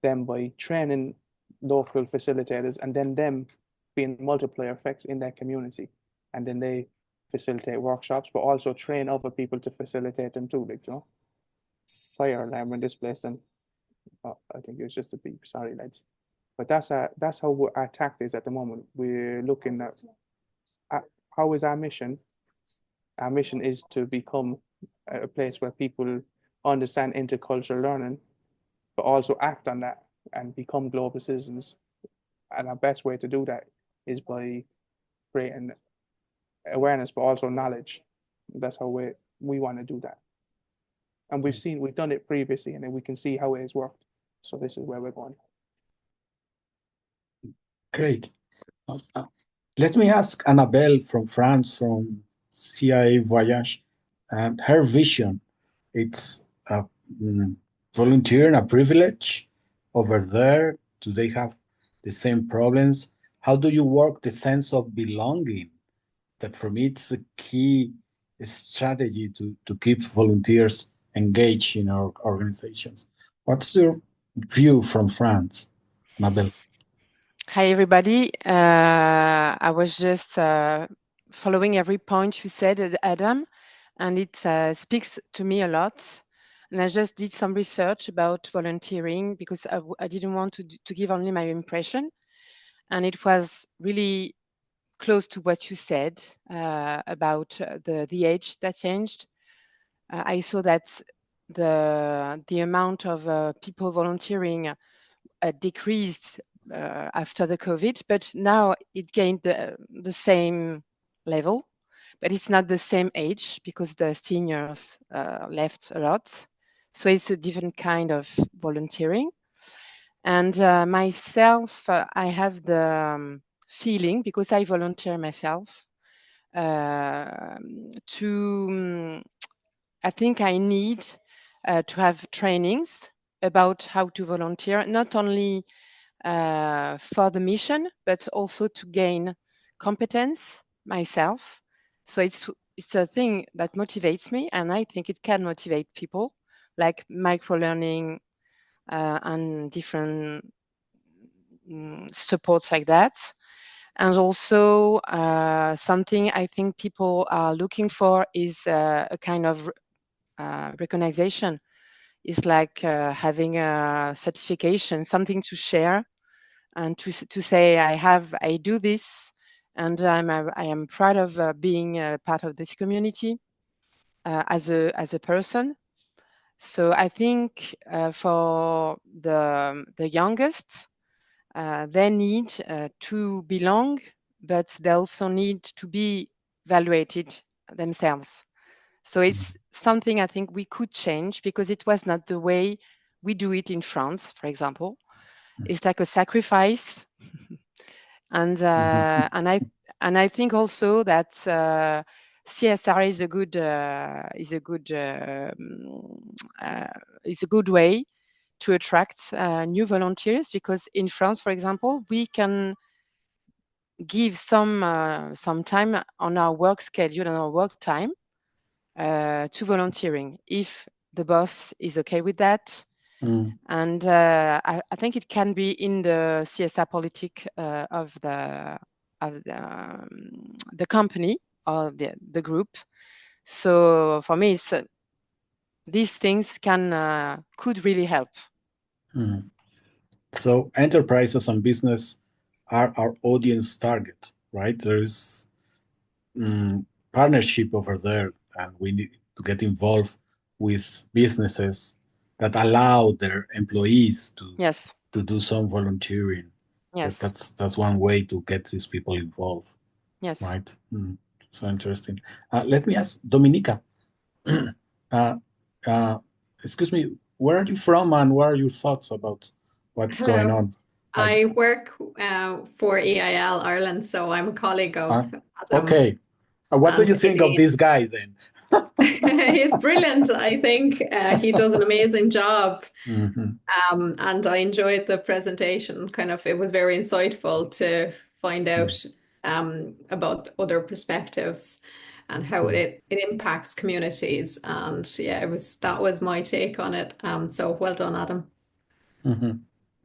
them by training local facilitators and then them being multiplier effects in their community. And then they facilitate workshops, but also train other people to facilitate them too. Like, you know, fire alarm in this place, and I think it was just a beep. Sorry, lads. But that's how our tact is at the moment. We're looking at how is our mission. Our mission is to become a place where people understand intercultural learning, but also act on that and become global citizens. And our best way to do that is by creating awareness, but also knowledge. That's how we want to do that. And we've done it previously, and then we can see how it has worked. So this is where we're going. Great. Let me ask Annabelle from France, from CIA Voyage, and her vision. It's volunteering a privilege over there. Do they have the same problems? How do you work the sense of belonging? That for me, it's a key strategy to keep volunteers engaged in our organizations. What's your view from France, Annabelle? Hi, everybody. I was just following every point you said, Adam, and it speaks to me a lot. And I just did some research about volunteering because I didn't want to give only my impression. And it was really close to what you said about the age that changed. I saw that the amount of people volunteering decreased after the COVID, but now it gained the same level, but it's not the same age because the seniors left a lot. So it's a different kind of volunteering. And myself, I have the feeling, because I volunteer myself, I think I need to have trainings about how to volunteer, not only for the mission, but also to gain competence myself. So it's a thing that motivates me, and I think it can motivate people, like micro-learning and different supports like that. And also something I think people are looking for is a kind of recognition. It's like having a certification, something to share, and to say I do this, and I am proud of being a part of this community as a person. So I think for the youngest, they need to belong, but they also need to be evaluated themselves. So it's something I think we could change, because it was not the way we do it in France, for example. It's like a sacrifice, and I think also that CSR is a good way to attract new volunteers, because in France, for example, we can give some time on our work schedule and our work time to volunteering if the boss is okay with that. And I think it can be in the CSR politic of the company or the group. So for me, these things could really help. So enterprises and business are our audience target, right? There's partnership over there, and we need to get involved with businesses that allow their employees to do some volunteering. Yes. That's one way to get these people involved. Yes. Right. So interesting. Let me ask Dominica. Excuse me, where are you from, and what are your thoughts about what's going on? I work for EIL Ireland, so I'm a colleague of Adam's. Okay. What do you think of this guy then? He's brilliant. I think he does an amazing job. And I enjoyed the presentation. It was very insightful to find out about other perspectives and how it impacts communities. And yeah, that was my take on it. So well done, Adam.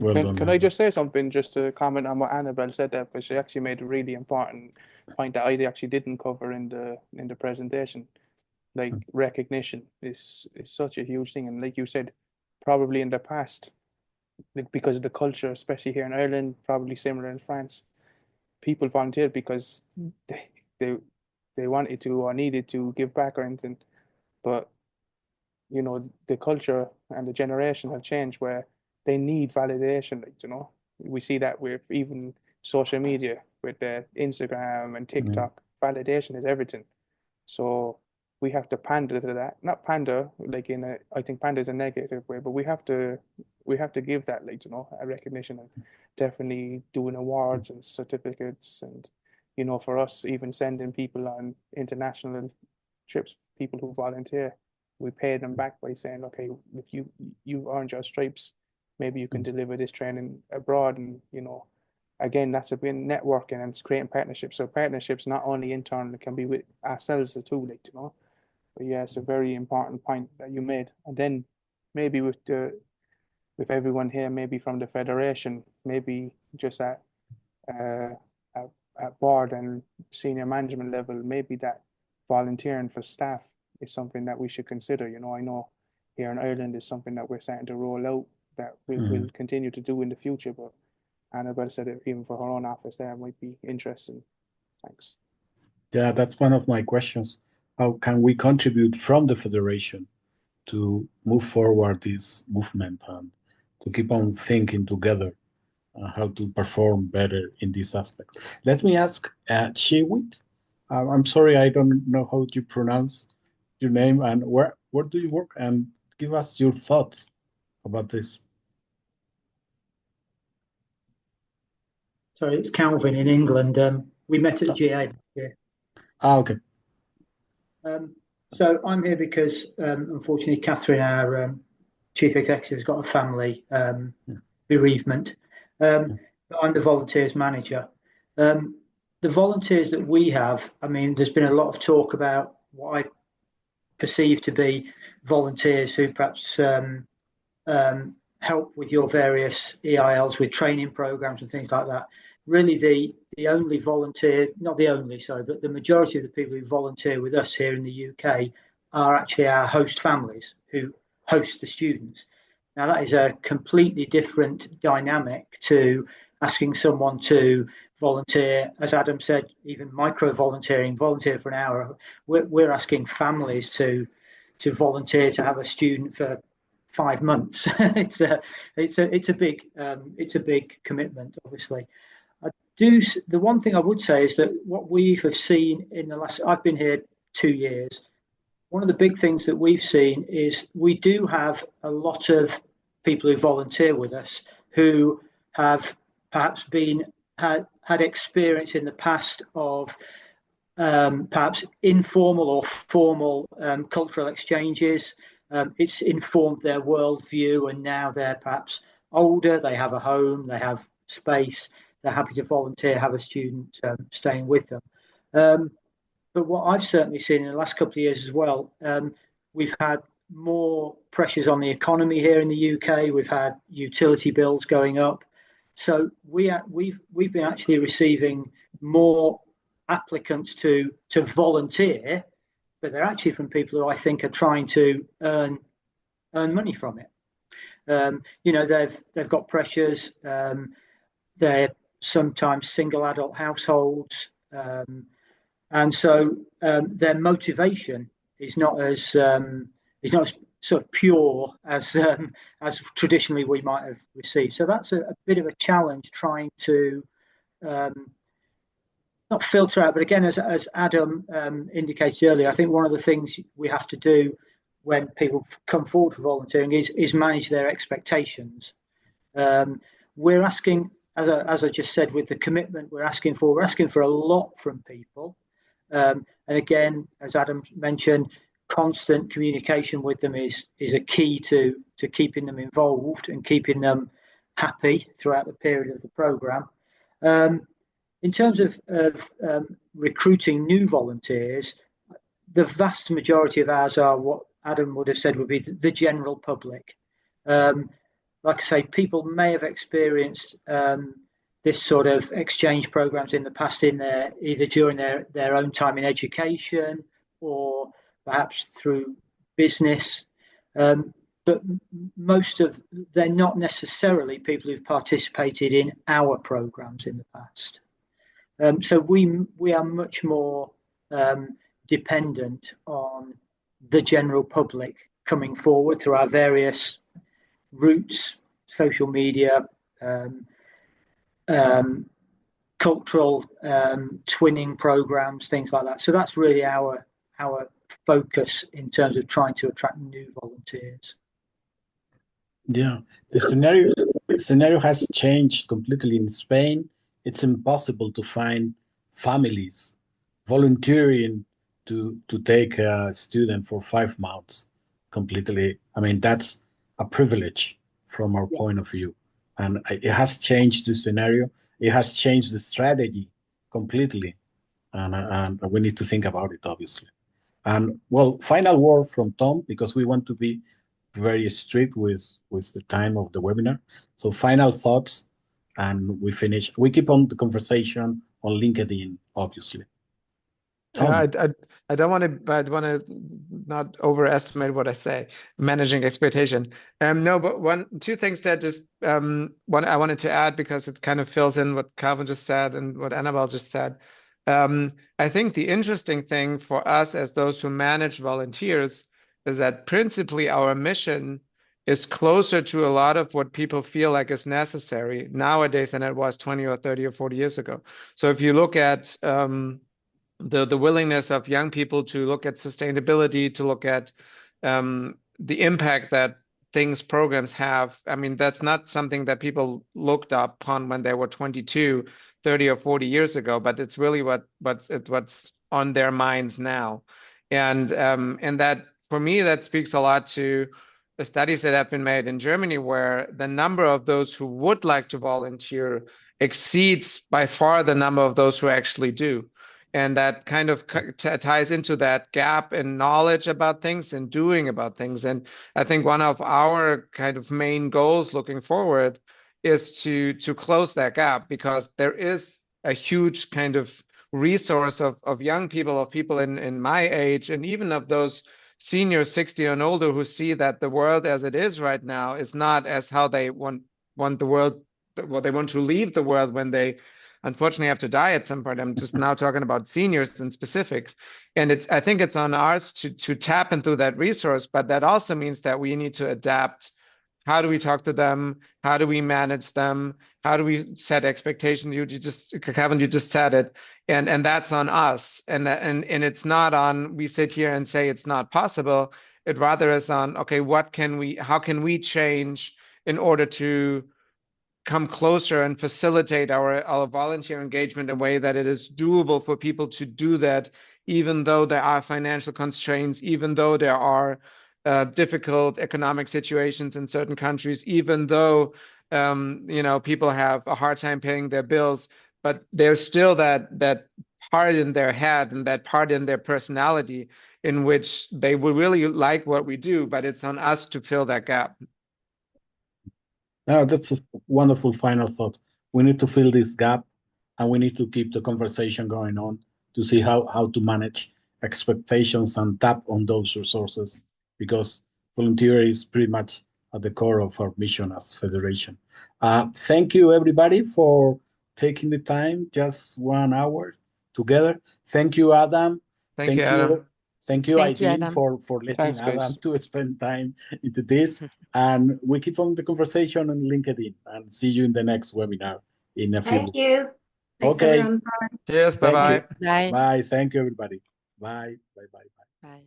Well done. Can I just say something just to comment on what Annabelle said there, because she actually made a really important point that I actually didn't cover in the presentation. Like recognition is such a huge thing, and like you said, probably in the past, like because of the culture, especially here in Ireland, probably similar in France, people volunteered because they wanted to or needed to give back or anything. But you know, the culture and the generation have changed where they need validation. Like, you know, we see that with even social media, with the Instagram and TikTok. Validation is everything. So we have to pander to that. Not pander, like I think pander is a negative way, but we have to give that, like, you know, a recognition, and definitely doing awards and certificates, and you know, for us, even sending people on international trips, people who volunteer, we pay them back by saying, okay, if you earned your stripes, maybe you can deliver this training abroad. And you know, again, that's about networking and it's creating partnerships. So partnerships not only internal, it can be with ourselves too, like, you know. But yeah, it's a very important point that you made. And then maybe with everyone here, maybe from the Federation, maybe just at board and senior management level, maybe that volunteering for staff is something that we should consider. You know, I know here in Ireland is something that we're starting to roll out that we'll continue to do in the future, but Annabelle said it even for her own office there might be interesting. Thanks. Yeah, that's one of my questions. How can we contribute from the Federation to move forward this movement and to keep on thinking together how to perform better in this aspect? Let me ask Chiwit. I'm sorry, I don't know how to pronounce your name, and where do you work? And give us your thoughts about this. Sorry, it's Calvin in England. We met at GA here. Okay. So I'm here because, unfortunately, Catherine, our chief executive, has got a family bereavement. I'm the volunteers manager. The volunteers that we have, I mean, there's been a lot of talk about what I perceive to be volunteers who perhaps help with your various EILs with training programs and things like that. Really, the only volunteer, not the only, sorry, but the majority of the people who volunteer with us here in the UK are actually our host families who host the students. Now, that is a completely different dynamic to asking someone to volunteer, as Adam said, even micro-volunteering, volunteer for an hour. We're asking families to volunteer to have a student for 5 months. It's a big commitment, obviously. The one thing I would say is that what we have seen in the last, I've been here 2 years. One of the big things that we've seen is we do have a lot of people who volunteer with us who have perhaps had experience in the past of perhaps informal or formal cultural exchanges. It's informed their worldview, and now they're perhaps older, they have a home, they have space, they're happy to volunteer, have a student staying with them. But what I've certainly seen in the last couple of years as well, we've had more pressures on the economy here in the UK. We've had utility bills going up. So we've been actually receiving more applicants to volunteer, but they're actually from people who I think are trying to earn money from it. They've got pressures. They're sometimes single adult households, and so their motivation is not as sort of pure as traditionally we might have received. So that's a bit of a challenge trying to not filter out, but again, as Adam indicated earlier, I think one of the things we have to do when people come forward for volunteering is manage their expectations. We're asking, as I just said, with the commitment we're asking for a lot from people. And again, as Adam mentioned, constant communication with them is a key to keeping them involved and keeping them happy throughout the period of the programme. In terms of recruiting new volunteers, the vast majority of ours are what Adam would have said would be the general public. Like I say, people may have experienced this sort of exchange programs in the past either during their own time in education or perhaps through business. But they're not necessarily people who've participated in our programs in the past. So we are much more dependent on the general public coming forward through our various routes, social media, cultural twinning programs, things like that. So that's really our focus in terms of trying to attract new volunteers. Yeah, the scenario has changed completely in Spain. It's impossible to find families volunteering to take a student for 5 months completely. I mean, that's a privilege from our point of view. And it has changed the scenario. It has changed the strategy completely. And we need to think about it, obviously. And well, final word from Tom, because we want to be very strict with the time of the webinar. So final thoughts, and we finish. We keep on the conversation on LinkedIn, obviously. I don't want to not overestimate what I say, managing expectation. No, but two things that just one I wanted to add, because it kind of fills in what Calvin just said and what Annabelle just said. I think the interesting thing for us as those who manage volunteers is that principally our mission is closer to a lot of what people feel like is necessary nowadays than it was 20 or 30 or 40 years ago. So if you look at the willingness of young people to look at sustainability, to look at the impact that programs have, I mean, that's not something that people looked upon when they were 22, 30 or 40 years ago, but it's really what's on their minds now. And that, for me, that speaks a lot to the studies that have been made in Germany, where the number of those who would like to volunteer exceeds by far the number of those who actually do. And that kind of ties into that gap in knowledge about things and doing about things. And I think one of our kind of main goals looking forward is to close that gap, because there is a huge kind of resource of young people, of people in my age, and even of those seniors 60 and older, who see that the world as it is right now is not as how they want the world, well, they want to leave the world when they unfortunately have to die at some point. I'm just now talking about seniors in specifics. And I think it's on us to tap into that resource, but that also means that we need to adapt. How do we talk to them? How do we manage them? How do we set expectations? Kevin, you just said it. And that's on us. And it's not on, we sit here and say it's not possible. It rather is on, okay, how can we change in order to come closer and facilitate our volunteer engagement in a way that it is doable for people to do that, even though there are financial constraints, even though there are difficult economic situations in certain countries, even though people have a hard time paying their bills, but there's still that part in their head and that part in their personality in which they would really like what we do, but it's on us to fill that gap. No, that's a wonderful final thought. We need to fill this gap, and we need to keep the conversation going on to see how to manage expectations and tap on those resources, because volunteering is pretty much at the core of our mission as Federation. Thank you, everybody, for taking the time, just 1 hour together. Thank you, Adam. Thank you, Adam. Thank you, Aileen, for letting Thanks, Adam guys. to spend time into this. And we keep on the conversation on LinkedIn, and see you in the next webinar in a few Thank weeks. you. Thanks, Okay. everyone. Cheers. Bye-bye. Bye. Thank you, everybody. Bye. Bye. Bye. Bye.